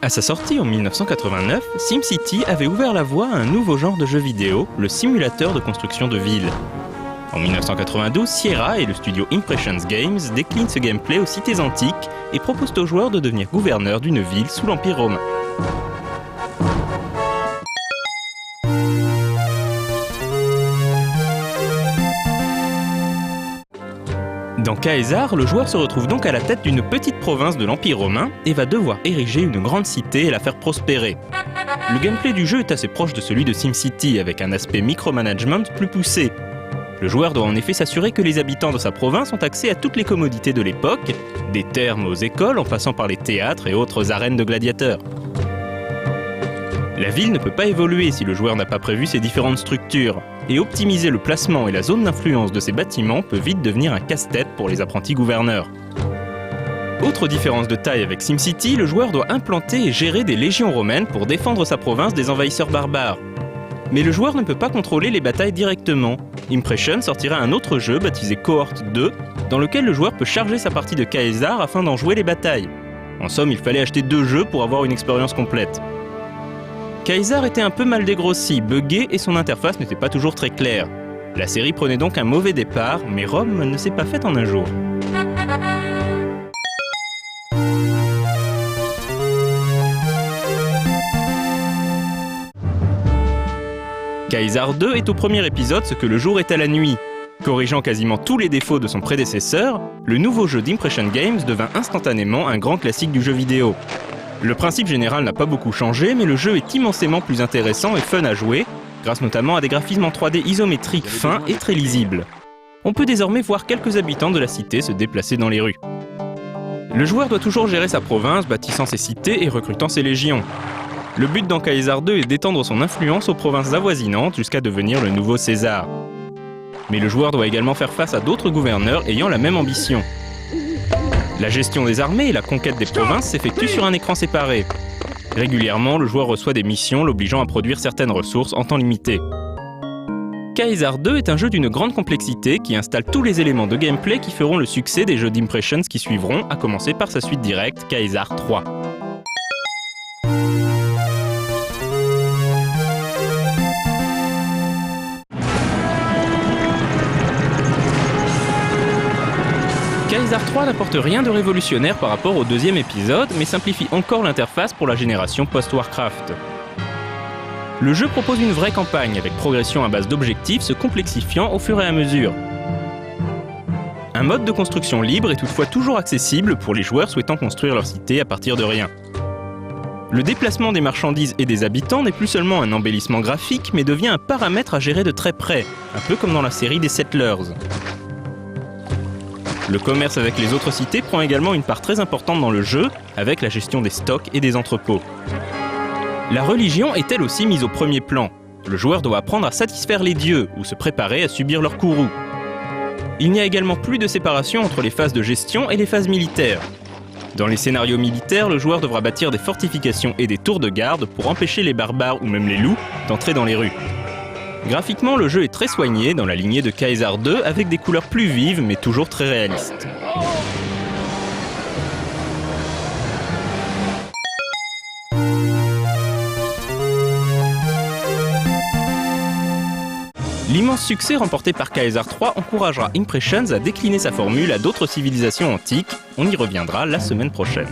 À sa sortie en 1989, SimCity avait ouvert la voie à un nouveau genre de jeu vidéo, le simulateur de construction de villes. En 1992, Sierra et le studio Impressions Games déclinent ce gameplay aux cités antiques et proposent aux joueurs de devenir gouverneur d'une ville sous l'Empire romain. Dans Caesar, le joueur se retrouve donc à la tête d'une petite province de l'Empire romain et va devoir ériger une grande cité et la faire prospérer. Le gameplay du jeu est assez proche de celui de SimCity, avec un aspect micromanagement plus poussé. Le joueur doit en effet s'assurer que les habitants de sa province ont accès à toutes les commodités de l'époque, des thermes aux écoles en passant par les théâtres et autres arènes de gladiateurs. La ville ne peut pas évoluer si le joueur n'a pas prévu ces différentes structures, et optimiser le placement et la zone d'influence de ces bâtiments peut vite devenir un casse-tête pour les apprentis gouverneurs. Autre différence de taille avec SimCity, le joueur doit implanter et gérer des légions romaines pour défendre sa province des envahisseurs barbares. Mais le joueur ne peut pas contrôler les batailles directement. Impression sortira un autre jeu baptisé Cohort 2, dans lequel le joueur peut charger sa partie de Caesar afin d'en jouer les batailles. En somme, il fallait acheter 2 jeux pour avoir une expérience complète. Caesar était un peu mal dégrossi, buggé et son interface n'était pas toujours très claire. La série prenait donc un mauvais départ, mais Rome ne s'est pas faite en un jour. Caesar 2 est au premier épisode ce que le jour est à la nuit. Corrigeant quasiment tous les défauts de son prédécesseur, le nouveau jeu d'Impression Games devint instantanément un grand classique du jeu vidéo. Le principe général n'a pas beaucoup changé, mais le jeu est immensément plus intéressant et fun à jouer, grâce notamment à des graphismes en 3D isométriques fins et très lisibles. On peut désormais voir quelques habitants de la cité se déplacer dans les rues. Le joueur doit toujours gérer sa province, bâtissant ses cités et recrutant ses légions. Le but dans Caesar 2 est d'étendre son influence aux provinces avoisinantes jusqu'à devenir le nouveau César. Mais le joueur doit également faire face à d'autres gouverneurs ayant la même ambition. La gestion des armées et la conquête des provinces s'effectuent sur un écran séparé. Régulièrement, le joueur reçoit des missions l'obligeant à produire certaines ressources en temps limité. Caesar 2 est un jeu d'une grande complexité qui installe tous les éléments de gameplay qui feront le succès des jeux d'Impressions qui suivront, à commencer par sa suite directe, Caesar 3. Caesar 3 n'apporte rien de révolutionnaire par rapport au deuxième épisode, mais simplifie encore l'interface pour la génération post-Warcraft. Le jeu propose une vraie campagne, avec progression à base d'objectifs se complexifiant au fur et à mesure. Un mode de construction libre est toutefois toujours accessible pour les joueurs souhaitant construire leur cité à partir de rien. Le déplacement des marchandises et des habitants n'est plus seulement un embellissement graphique, mais devient un paramètre à gérer de très près, un peu comme dans la série des Settlers. Le commerce avec les autres cités prend également une part très importante dans le jeu, avec la gestion des stocks et des entrepôts. La religion est elle aussi mise au premier plan. Le joueur doit apprendre à satisfaire les dieux, ou se préparer à subir leur courroux. Il n'y a également plus de séparation entre les phases de gestion et les phases militaires. Dans les scénarios militaires, le joueur devra bâtir des fortifications et des tours de garde pour empêcher les barbares ou même les loups d'entrer dans les rues. Graphiquement, le jeu est très soigné dans la lignée de Caesar 2 avec des couleurs plus vives mais toujours très réalistes. L'immense succès remporté par Caesar 3 encouragera Impressions à décliner sa formule à d'autres civilisations antiques. On y reviendra la semaine prochaine.